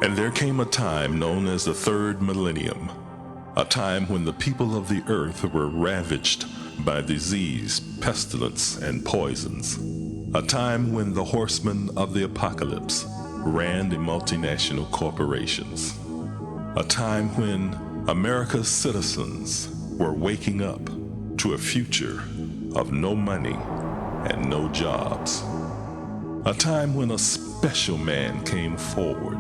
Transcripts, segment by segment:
And there came a time known as the third millennium, a time when the people of the earth were ravaged by disease, pestilence, and poisons, a time when the horsemen of the apocalypse ran the multinational corporations, a time when America's citizens were waking up to a future of no money and no jobs, a time when a special man came forward,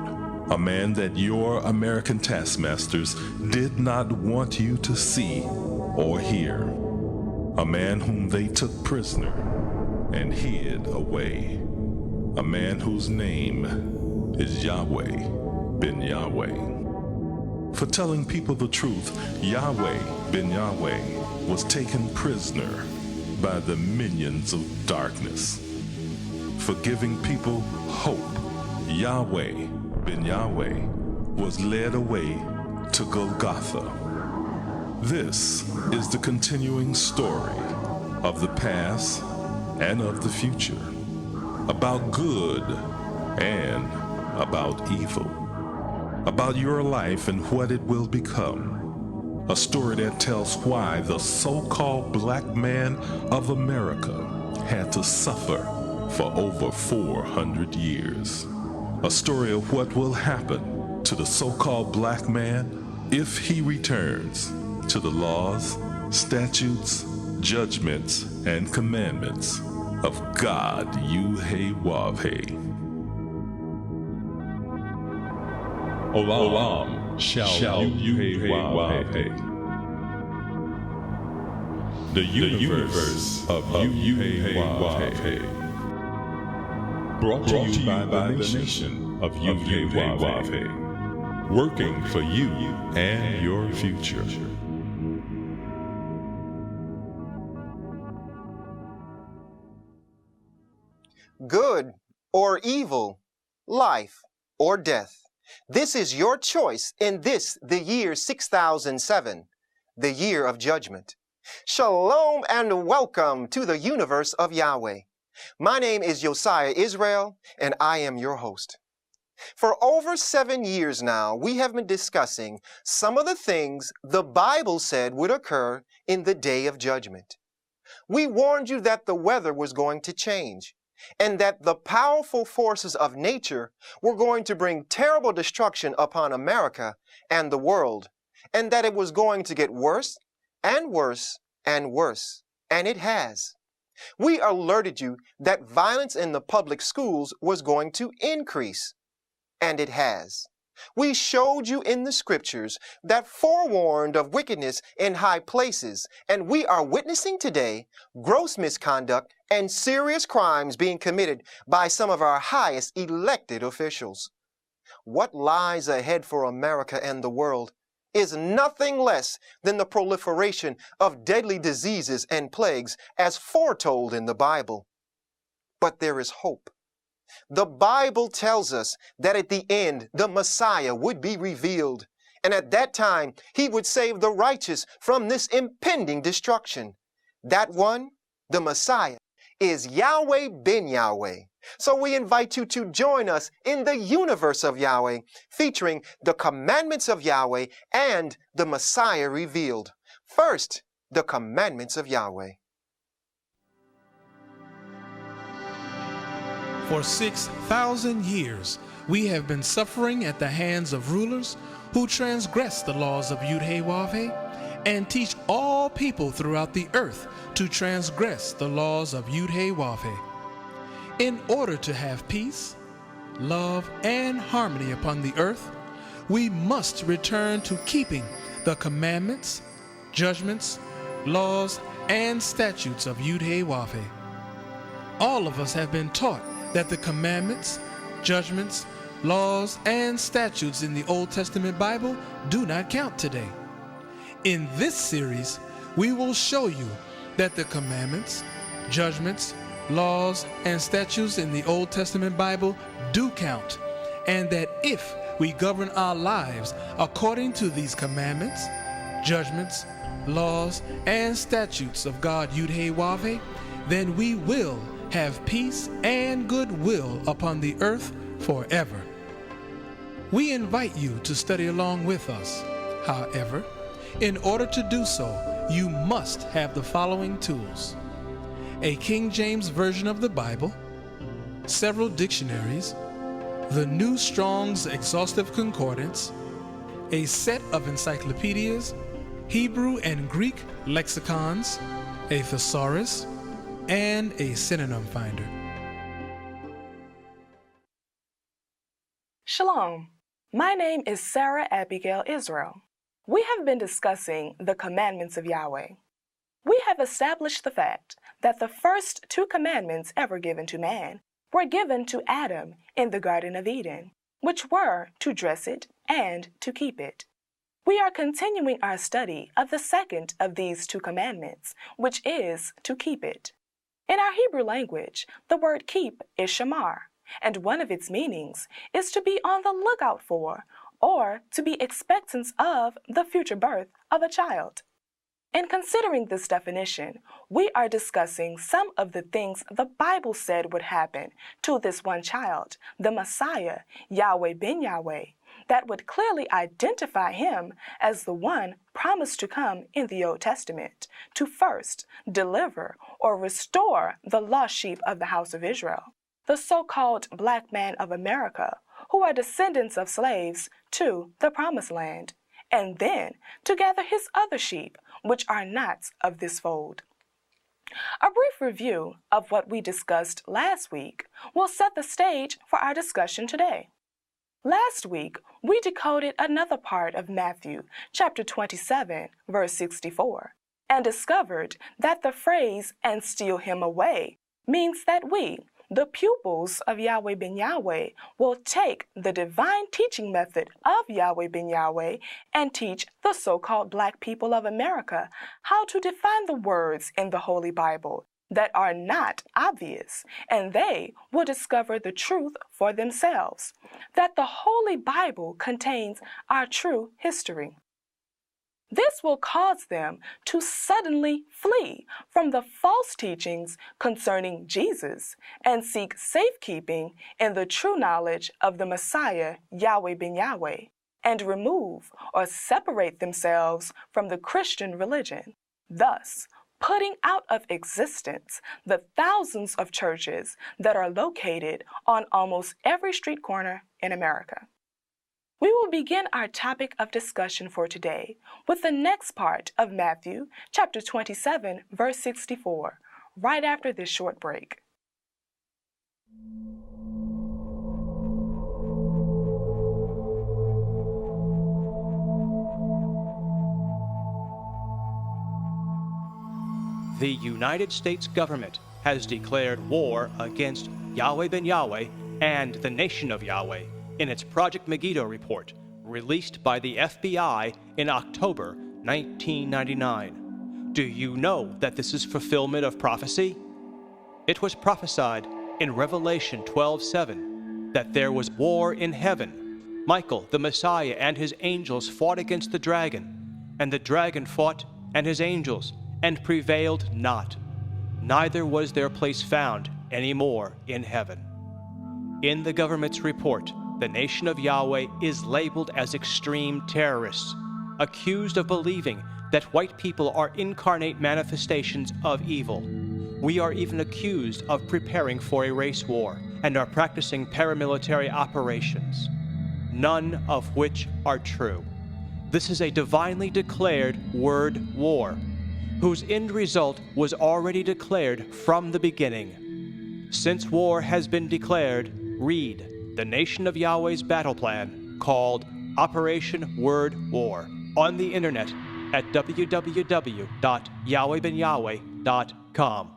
a man that your American taskmasters did not want you to see or hear, a man whom they took prisoner and hid away, a man whose name is Yahweh ben Yahweh. For telling people the truth, Yahweh ben Yahweh was taken prisoner by the minions of darkness. For giving people hope, Yahweh ben Yahweh was led away to Golgotha. This is the continuing story of the past and of the future, about good and about evil, about your life and what it will become. A story that tells why the so-called black man of America had to suffer for over 400 years. A story of what will happen to the so-called black man if he returns to the laws, statutes, judgments, and commandments of God Yahweh. Olam shall Yahweh. The universe of Yahweh. Brought to you by the nation of Yahweh. Working for you and your future. Good or evil, life or death. This is your choice in this, the year 6007, the year of judgment. Shalom and welcome to the universe of Yahweh. My name is Josiah Israel, and I am your host. For over 7 years now, we have been discussing some of the things the Bible said would occur in the day of judgment. We warned you that the weather was going to change, and that the powerful forces of nature were going to bring terrible destruction upon America and the world, and that it was going to get worse and worse and worse, and it has. We alerted you that violence in the public schools was going to increase, and it has. We showed you in the scriptures that forewarned of wickedness in high places, and we are witnessing today gross misconduct and serious crimes being committed by some of our highest elected officials. What lies ahead for America and the world is nothing less than the proliferation of deadly diseases and plagues as foretold in the Bible. But there is hope. The Bible tells us that at the end, the Messiah would be revealed, and at that time, he would save the righteous from this impending destruction. That one, the Messiah, is Yahweh ben Yahweh. So we invite you to join us in the universe of Yahweh, featuring the commandments of Yahweh and the Messiah revealed. First, the commandments of Yahweh. For 6,000 years, we have been suffering at the hands of rulers who transgress the laws of Yahweh and teach all people throughout the earth to transgress the laws of Yahweh. In order to have peace, love, and harmony upon the earth, we must return to keeping the commandments, judgments, laws, and statutes of Yahweh. All of us have been taught that the commandments, judgments, laws, and statutes in the Old Testament Bible do not count today. In this series, we will show you that the commandments, judgments, laws, and statutes in the Old Testament Bible do count, and that if we govern our lives according to these commandments, judgments, laws, and statutes of God Yahweh, then we will have peace and goodwill upon the earth forever. We invite you to study along with us. However, in order to do so, you must have the following tools: a King James Version of the Bible, several dictionaries, the New Strong's Exhaustive Concordance, a set of encyclopedias, Hebrew and Greek lexicons, a thesaurus, and a synonym finder. Shalom. My name is Sarah Abigail Israel. We have been discussing the commandments of Yahweh. We have established the fact that the first 2 commandments ever given to man were given to Adam in the Garden of Eden, which were to dress it and to keep it. We are continuing our study of the second of these 2 commandments, which is to keep it. In our Hebrew language, the word keep is shamar, and one of its meanings is to be on the lookout for, or to be expectant of, the future birth of a child. In considering this definition, we are discussing some of the things the Bible said would happen to this one child, the Messiah, Yahweh ben Yahweh, that would clearly identify him as the one promised to come in the Old Testament to first deliver or restore the lost sheep of the house of Israel, the so-called black man of America, who are descendants of slaves, to the promised land, and then to gather his other sheep, which are not of this fold. A brief review of what we discussed last week will set the stage for our discussion today. Last week, we decoded another part of Matthew chapter 27, verse 64, and discovered that the phrase, "and steal him away," means that we, the pupils of Yahweh ben Yahweh, will take the divine teaching method of Yahweh ben Yahweh and teach the so-called black people of America how to define the words in the Holy Bible that are not obvious, and they will discover the truth for themselves, that the Holy Bible contains our true history. This will cause them to suddenly flee from the false teachings concerning Jesus and seek safekeeping in the true knowledge of the Messiah, Yahweh ben Yahweh, and remove or separate themselves from the Christian religion, thus putting out of existence the thousands of churches that are located on almost every street corner in America. We will begin our topic of discussion for today with the next part of Matthew chapter 27, verse 64, right after this short break. The United States government has declared war against Yahweh ben Yahweh and the nation of Yahweh in its Project Megiddo report, released by the FBI in October 1999. Do you know that this is fulfillment of prophecy? It was prophesied in Revelation 12:7 that there was war in heaven. Michael, the Messiah, and his angels fought against the dragon, and the dragon fought and his angels, and prevailed not. Neither was their place found any more in heaven. In the government's report, the nation of Yahweh is labeled as extreme terrorists, accused of believing that white people are incarnate manifestations of evil. We are even accused of preparing for a race war and are practicing paramilitary operations, none of which are true. This is a divinely declared word war, whose end result was already declared from the beginning. Since war has been declared, read the Nation of Yahweh's battle plan called Operation Word War on the internet at www.yahwehbenyahweh.com.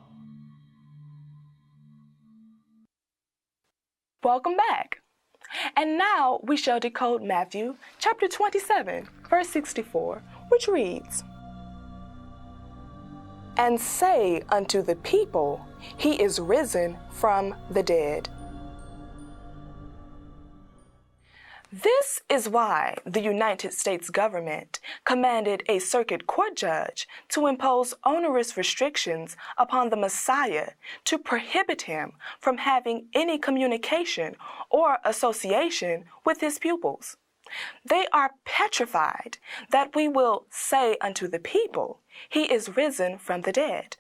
Welcome back. And now we shall decode Matthew chapter 27, verse 64, which reads, "And say unto the people, he is risen from the dead." This is why the United States government commanded a circuit court judge to impose onerous restrictions upon the Messiah to prohibit him from having any communication or association with his pupils. They are petrified that we will say unto the people, He is risen from the dead.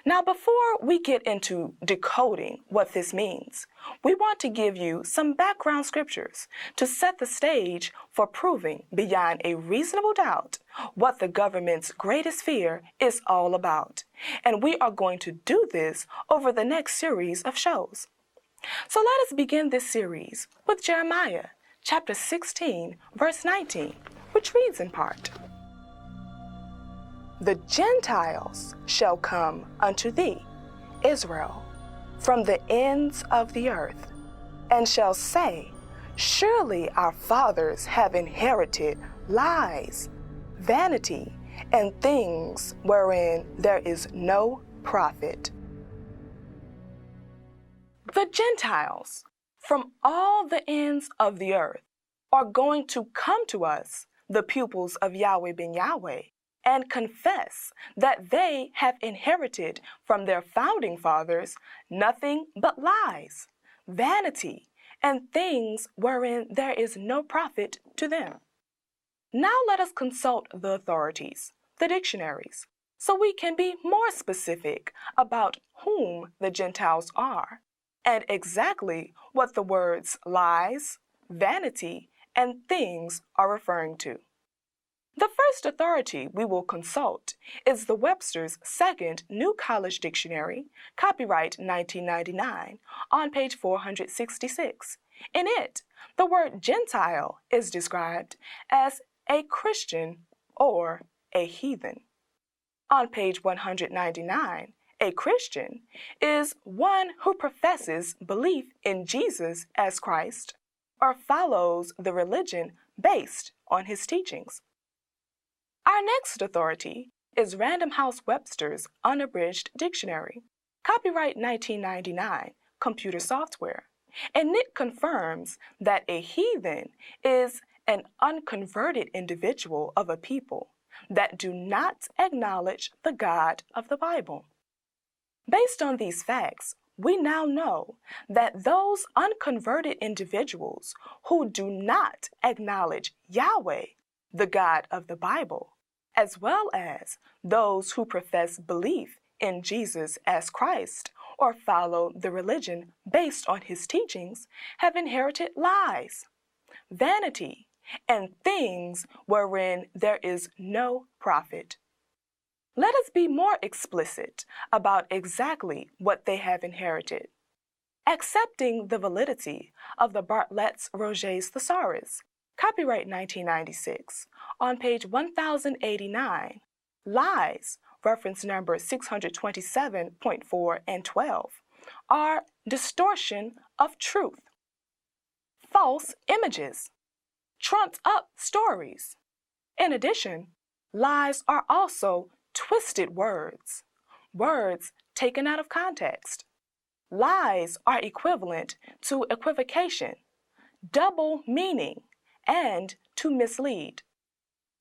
Now, before we get into decoding what this means, we want to give you some background scriptures to set the stage for proving beyond a reasonable doubt what the government's greatest fear is all about. And we are going to do this over the next series of shows. So let us begin this series with Jeremiah chapter 16, verse 19, which reads in part, The Gentiles shall come unto thee, Israel, from the ends of the earth, and shall say, Surely our fathers have inherited lies, vanity, and things wherein there is no profit. The Gentiles from all the ends of the earth are going to come to us, the pupils of Yahweh ben Yahweh, and confess that they have inherited from their founding fathers nothing but lies, vanity, and things wherein there is no profit to them. Now let us consult the authorities, the dictionaries, so we can be more specific about whom the Gentiles are and exactly what the words lies, vanity, and things are referring to. The first authority we will consult is the Webster's Second New College Dictionary, copyright 1999, on page 466. In it, the word Gentile is described as a Christian or a heathen. On page 199, a Christian is one who professes belief in Jesus as Christ or follows the religion based on his teachings. Our next authority is Random House Webster's Unabridged Dictionary, copyright 1999, computer software, and it confirms that a heathen is an unconverted individual of a people that do not acknowledge the God of the Bible. Based on these facts, we now know that those unconverted individuals who do not acknowledge Yahweh, the God of the Bible, as well as those who profess belief in Jesus as Christ or follow the religion based on his teachings, have inherited lies, vanity, and things wherein there is no profit. Let us be more explicit about exactly what they have inherited. Accepting the validity of the Bartlett's Roget's Thesaurus, copyright 1996, on page 1089, lies, reference number 627.4 and 12, are distortion of truth, false images, trumped up stories. In addition, lies are also twisted words, words taken out of context. Lies are equivalent to equivocation, double meaning, and to mislead.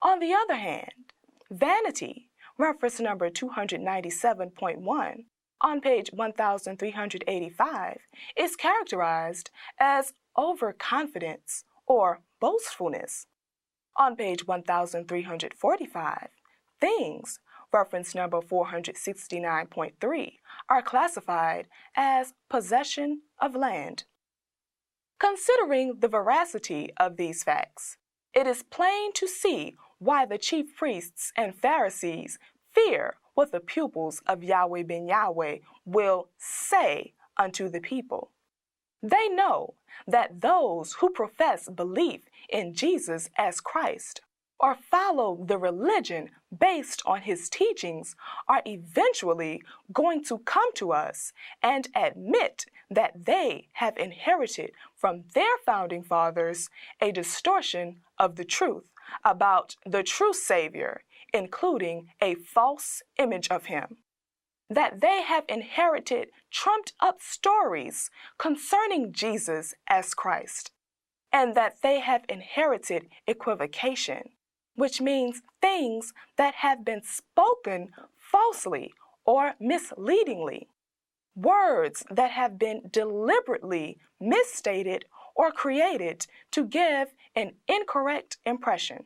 On the other hand, vanity, reference number 297.1, on page 1385, is characterized as overconfidence or boastfulness. On page 1345, things, reference number 469.3, are classified as possession of land. Considering the veracity of these facts, it is plain to see why the chief priests and Pharisees fear what the pupils of Yahweh ben Yahweh will say unto the people. They know that those who profess belief in Jesus as Christ or follow the religion based on his teachings are eventually going to come to us and admit that they have inherited from their founding fathers a distortion of the truth about the true Savior, including a false image of him. That they have inherited trumped up stories concerning Jesus as Christ. and that they have inherited equivocation, which means things that have been spoken falsely or misleadingly, words that have been deliberately misstated or created to give an incorrect impression.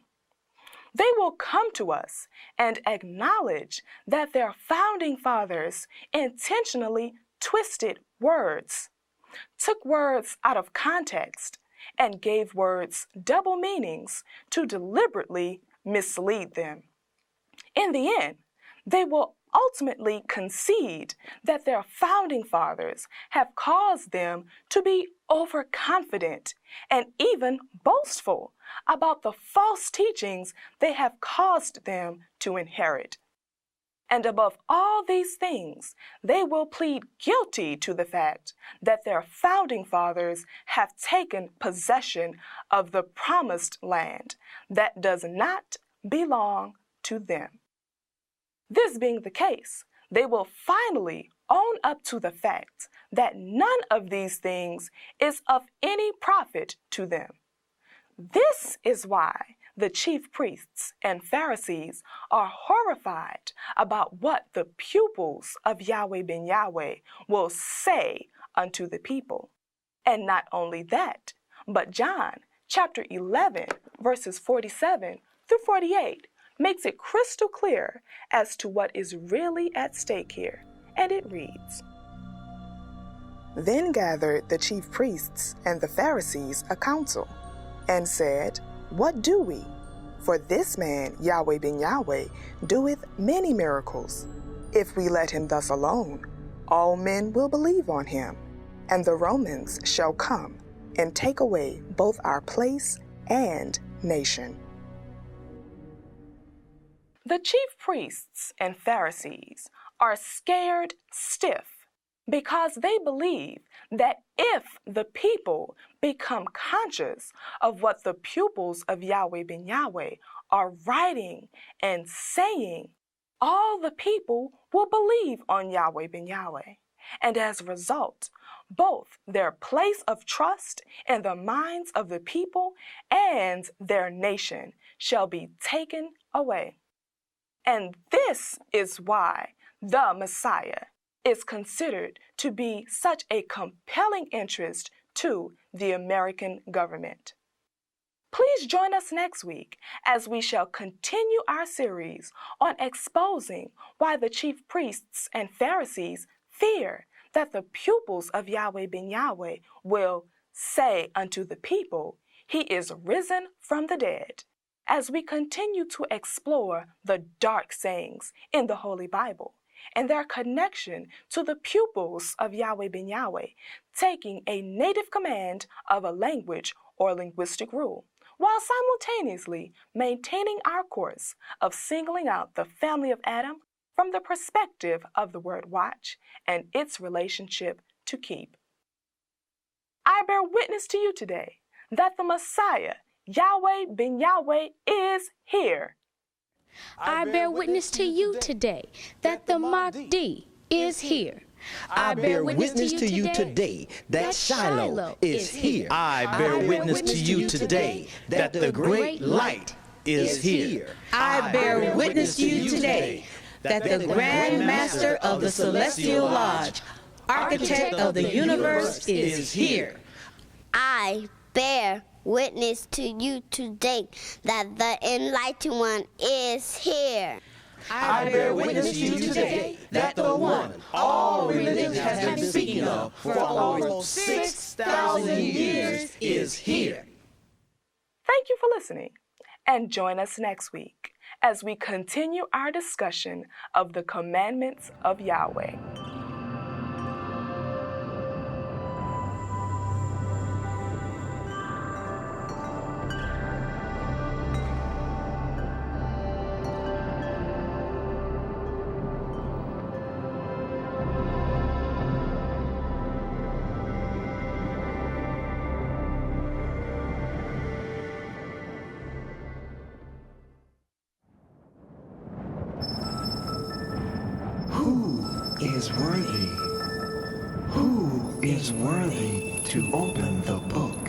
They will come to us and acknowledge that their founding fathers intentionally twisted words, took words out of context, and gave words double meanings to deliberately mislead them. In the end, they will ultimately concede that their founding fathers have caused them to be overconfident and even boastful about the false teachings they have caused them to inherit. And above all these things, they will plead guilty to the fact that their founding fathers have taken possession of the promised land that does not belong to them. This being the case, they will finally own up to the fact that none of these things is of any profit to them. This is why the chief priests and Pharisees are horrified about what the pupils of Yahweh ben Yahweh will say unto the people. And not only that, but John chapter 11, verses 47 through 48 makes it crystal clear as to what is really at stake here. And it reads, "Then gathered the chief priests and the Pharisees a council, and said, What do we? For this man, Yahweh ben Yahweh, doeth many miracles. If we let him thus alone, all men will believe on him, and the Romans shall come and take away both our place and nation." The chief priests and Pharisees are scared stiff because they believe that if the people become conscious of what the pupils of Yahweh ben Yahweh are writing and saying, all the people will believe on Yahweh ben Yahweh. And as a result, both their place of trust in the minds of the people and their nation shall be taken away. And this is why the Messiah is considered to be such a compelling interest to the American government. Please join us next week as we shall continue our series on exposing why the chief priests and Pharisees fear that the pupils of Yahweh ben Yahweh will say unto the people, He is risen from the dead, as we continue to explore the dark sayings in the Holy Bible and their connection to the pupils of Yahweh ben Yahweh, taking a native command of a language or linguistic rule, while simultaneously maintaining our course of singling out the family of Adam from the perspective of the word watch and its relationship to keep. I bear witness to you today that the Messiah, Yahweh ben Yahweh, is here. I bear witness to you today that the Mahdi is here. I bear witness to you today that Shiloh is here. I bear witness to you today that the great light is here. I bear witness to you today that the Grand Master of the Celestial Lodge, Architect of the universe, is here. I bear witness to you today that the Enlightened One is here. I bear witness to you today that the one all religion has been speaking of for almost 6,000 years is here. Thank you for listening, and join us next week as we continue our discussion of the commandments of Yahweh. Is worthy? Who is worthy to open the book?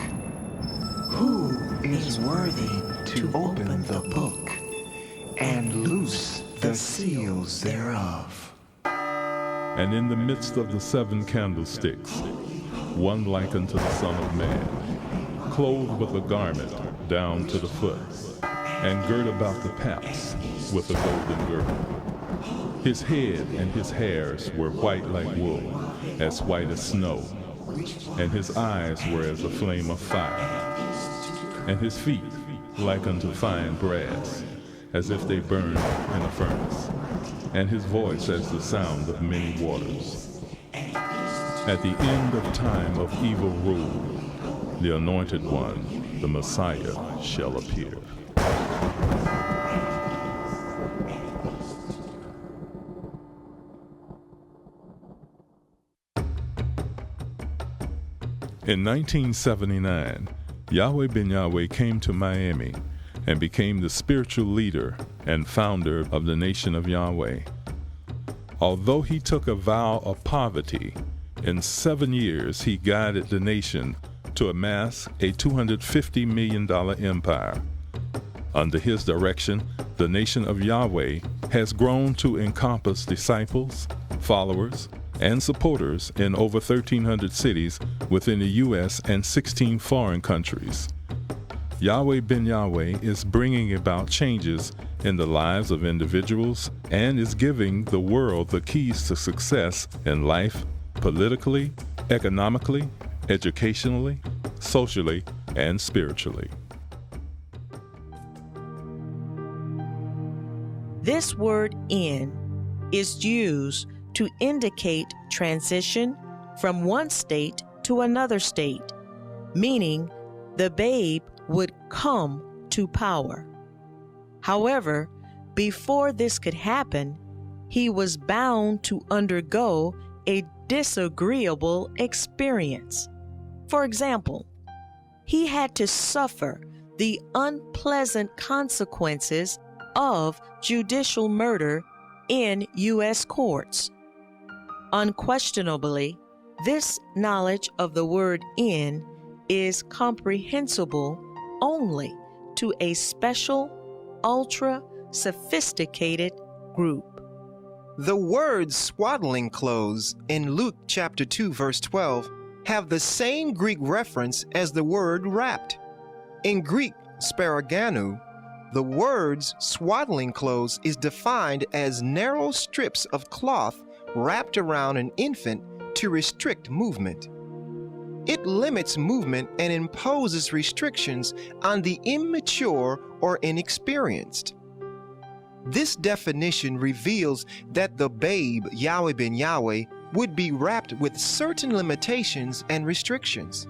is worthy to open the book and loose the seals thereof. And in the midst of the 7 candlesticks, one like unto the Son of Man, clothed with a garment down to the foot, and girt about the paps with a golden girdle. His head and his hairs were white like wool, as white as snow, and his eyes were as a flame of fire, and his feet like unto fine brass, as if they burned in a furnace, and his voice as the sound of many waters. At the end of time of evil rule, the Anointed One, the Messiah, shall appear. In 1979, Yahweh Ben Yahweh came to Miami and became the spiritual leader and founder of the Nation of Yahweh. Although he took a vow of poverty, in 7 years he guided the nation to amass a $250 million empire. Under his direction, the Nation of Yahweh has grown to encompass disciples, followers, and supporters in over 1,300 cities within the U.S. and 16 foreign countries. Yahweh Ben Yahweh is bringing about changes in the lives of individuals and is giving the world the keys to success in life, politically, economically, educationally, socially, and spiritually. This word "in" is used to indicate transition from one state to another state, meaning the babe would come to power. However, before this could happen, he was bound to undergo a disagreeable experience. For example, he had to suffer the unpleasant consequences of judicial murder in U.S. courts. Unquestionably, this knowledge of the word "in" is comprehensible only to a special, ultra-sophisticated group. The words swaddling clothes in Luke chapter 2 verse 12 have the same Greek reference as the word wrapped. In Greek, sparaganu, the words swaddling clothes is defined as narrow strips of cloth wrapped around an infant to restrict movement. It limits movement and imposes restrictions on the immature or inexperienced. This definition reveals that the babe, Yahweh Ben Yahweh, would be wrapped with certain limitations and restrictions.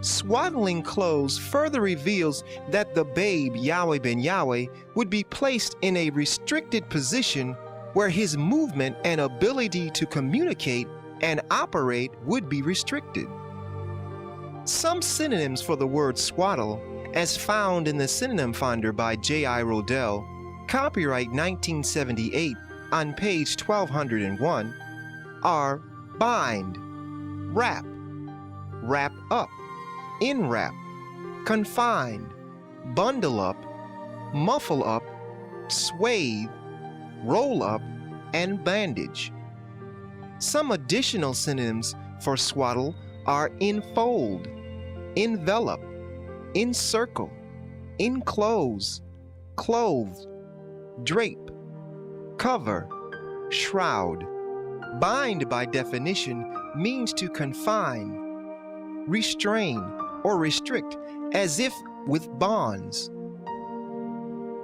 Swaddling clothes further reveals that the babe, Yahweh Ben Yahweh, would be placed in a restricted position where his movement and ability to communicate and operate would be restricted. Some synonyms for the word swaddle, as found in the Synonym Finder by J.I. Rodell, copyright 1978, on page 1201, are bind, wrap, wrap up, enwrap, confined, bundle up, muffle up, swathe, roll up, and bandage. Some additional synonyms for swaddle are enfold, envelop, encircle, enclose, clothe, drape, cover, shroud. Bind, by definition, means to confine, restrain, or restrict, as if with bonds.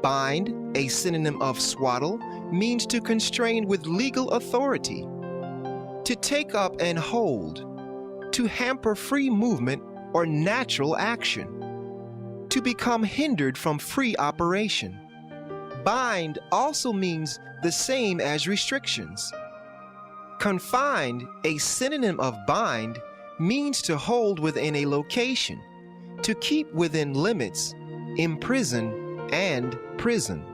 Bind, a synonym of swaddle, means to constrain with legal authority, to take up and hold, to hamper free movement or natural action, to become hindered from free operation. Bind also means the same as restrictions. Confined, a synonym of bind, means to hold within a location, to keep within limits, imprison, and prison.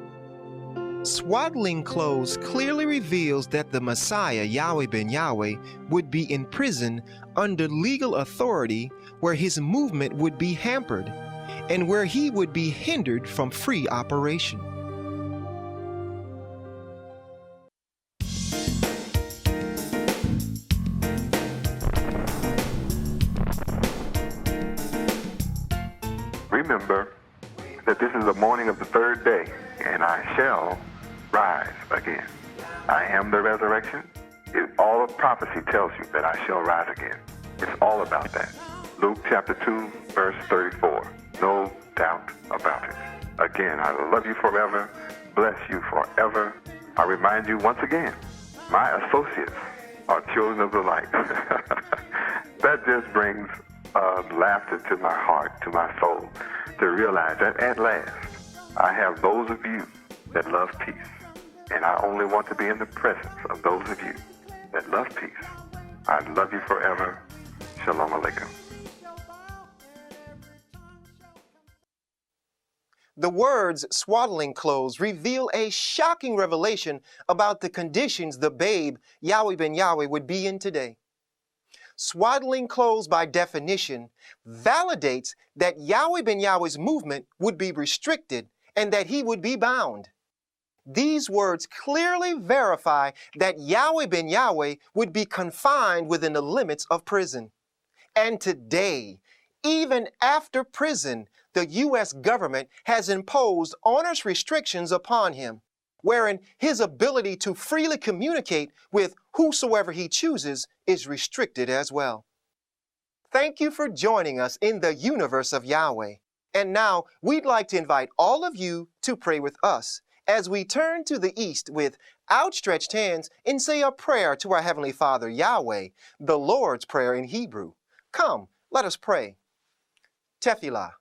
Swaddling clothes clearly reveals that the Messiah, Yahweh Ben Yahweh, would be in prison under legal authority where his movement would be hampered, and where he would be hindered from free operation. Remember that this is the morning of the third day, and I shall rise again. I am the resurrection. All of prophecy tells you that I shall rise again. It's all about that. Luke chapter 2, verse 34. No doubt about it. Again, I love you forever, bless you forever. I remind you once again, my associates are children of the light. That just brings laughter to my heart, to my soul, to realize that at last I have those of you that love peace. And I only want to be in the presence of those of you that love peace. I love you forever. Shalom Aleichem. The words swaddling clothes reveal a shocking revelation about the conditions the babe, Yahweh ben Yahweh, would be in today. Swaddling clothes, by definition, validates that Yahweh ben Yahweh's movement would be restricted and that he would be bound. These words clearly verify that Yahweh ben Yahweh would be confined within the limits of prison. And today, even after prison, the U.S. government has imposed onerous restrictions upon him, wherein his ability to freely communicate with whosoever he chooses is restricted as well. Thank you for joining us in the universe of Yahweh. And now we'd like to invite all of you to pray with us as we turn to the east with outstretched hands and say a prayer to our Heavenly Father, Yahweh, the Lord's Prayer in Hebrew. Come, let us pray. Tefillah.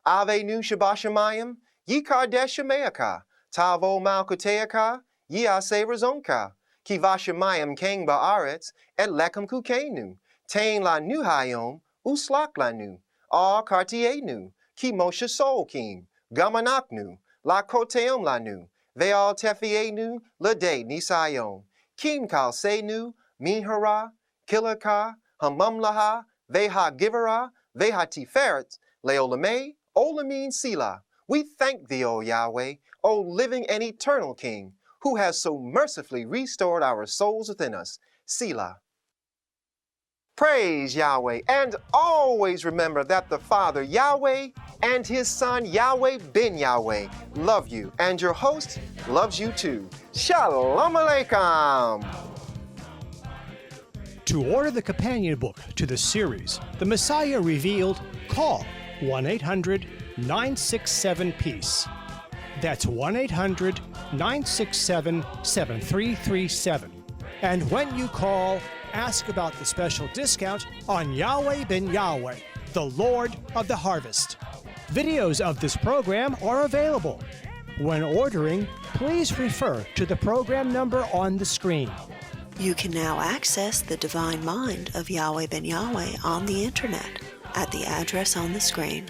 Avenu Shabashamayim, Yikadesh Shemeaka, Tavo Malkuteaka, Yase Razonka, Kivashamayim Kang Baaretz, Et Lekam Kukenu, Tain La Nuhayom, Uslak Lanu, Ar Kartienu, Ki Moshe Solkim, Gamanaknu, La Koteom Lanu, Veal Tefienu, Lade Nisayom, Kim Kal Senu, Minhara, Kilaka, Hamamlaha, Veha Givera, Veha Tiferet, Leolame, Olamin Sila. We thank thee, O Yahweh, O living and eternal King, who has so mercifully restored our souls within us. Selah. Praise Yahweh, and always remember that the Father, Yahweh, and his Son, Yahweh ben Yahweh, love you, and your host loves you too. Shalom Aleichem. To order the companion book to the series, The Messiah Revealed, call 1-800-967-PEACE. That's 1-800-967-7337. And when you call, ask about the special discount on Yahweh ben Yahweh, the Lord of the Harvest. Videos of this program are available. When ordering, please refer to the program number on the screen. You can now access the divine mind of Yahweh ben Yahweh on the internet at the address on the screen.